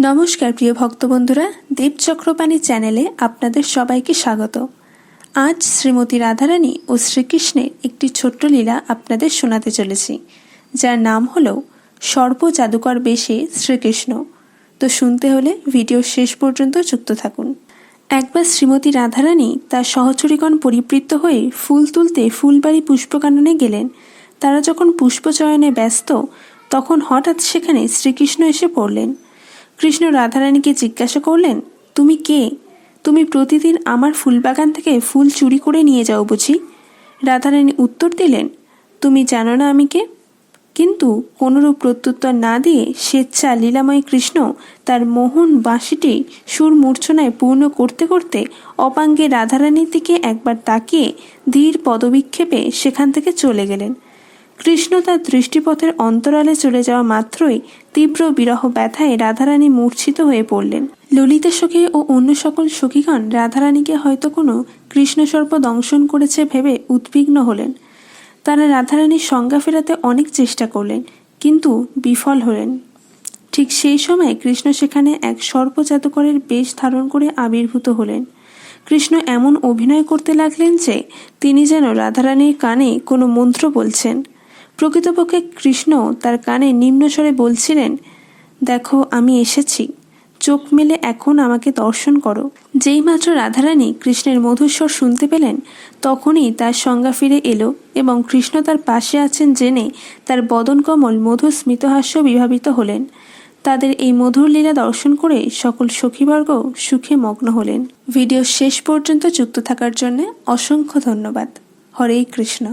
নমস্কার প্রিয় ভক্ত বন্ধুরা, দেব চক্রপাণী চ্যানেলে আপনাদের সবাইকে স্বাগত। আজ শ্রীমতী রাধারানী ও শ্রীকৃষ্ণের একটি ছোট্ট লীলা আপনাদের শোনাতে চলেছি, যার নাম হলো সর্প জাদুকর বেশে শ্রীকৃষ্ণ। তো শুনতে হলে ভিডিও শেষ পর্যন্ত যুক্ত থাকুন। একবার শ্রীমতী রাধারানী তার সহচরীগণ পরিবৃত্ত হয়ে ফুল তুলতে ফুলবাড়ি পুষ্পকাননে গেলেন। তারা যখন পুষ্পচয়নে ব্যস্ত, তখন হঠাৎ সেখানে শ্রীকৃষ্ণ এসে পড়লেন। কৃষ্ণ রাধারানীকে জিজ্ঞাসা করলেন, তুমি কে? তুমি প্রতিদিন আমার ফুলবাগান থেকে ফুল চুরি করে নিয়ে যাও বুঝি? রাধারানী উত্তর দিলেন, তুমি জানো না আমি কে? কিন্তু কোনরূপ প্রত্যুত্তর না দিয়ে স্বেচ্ছা লীলাময় কৃষ্ণ তার মোহন বাঁশিটি সুর মূর্ছনায় পূর্ণ করতে করতে অপাঙ্গে রাধারানীর দিকে একবার তাকিয়ে ধীর পদবিক্ষেপে সেখান থেকে চলে গেলেন। কৃষ্ণ তার দৃষ্টিপথের অন্তরালে চলে যাওয়া মাত্রই তীব্র বিরহ ব্যথায় রাধারানী মূর্ছিত হয়ে পড়লেন। ললিতা সখী ও অন্য সকল সখীগণ রাধারানীকে হয়তো কোনো কৃষ্ণসর্প দংশন করেছে ভেবে উদ্বিগ্ন হলেন। তারা রাধারানীর সংজ্ঞা ফেরাতে অনেক চেষ্টা করলেন, কিন্তু বিফল হলেন। ঠিক সেই সময় কৃষ্ণ সেখানে এক সর্প জাদুকরের বেশ ধারণ করে আবির্ভূত হলেন। কৃষ্ণ এমন অভিনয় করতে লাগলেন যে তিনি যেন রাধারানীর কানে কোনো মন্ত্র বলছেন। প্রকৃতপক্ষে কৃষ্ণ তার কানে নিম্নস্বরে বলছিলেন, দেখো আমি এসেছি, চোখ মেলে এখন আমাকে দর্শন করো। যেই মাত্র রাধারানী কৃষ্ণের মধুস্বর শুনতে পেলেন, তখনই তার সংজ্ঞা ফিরে এলো এবং কৃষ্ণ তার পাশে আছেন জেনে তার বদন কমল মধুর স্মিতহাস্য বিভাবিত হলেন। তাদের এই মধুর লীলা দর্শন করে সকল সখীবর্গ সুখে মগ্ন হলেন। ভিডিও শেষ পর্যন্ত যুক্ত থাকার জন্য অসংখ্য ধন্যবাদ। হরে কৃষ্ণ।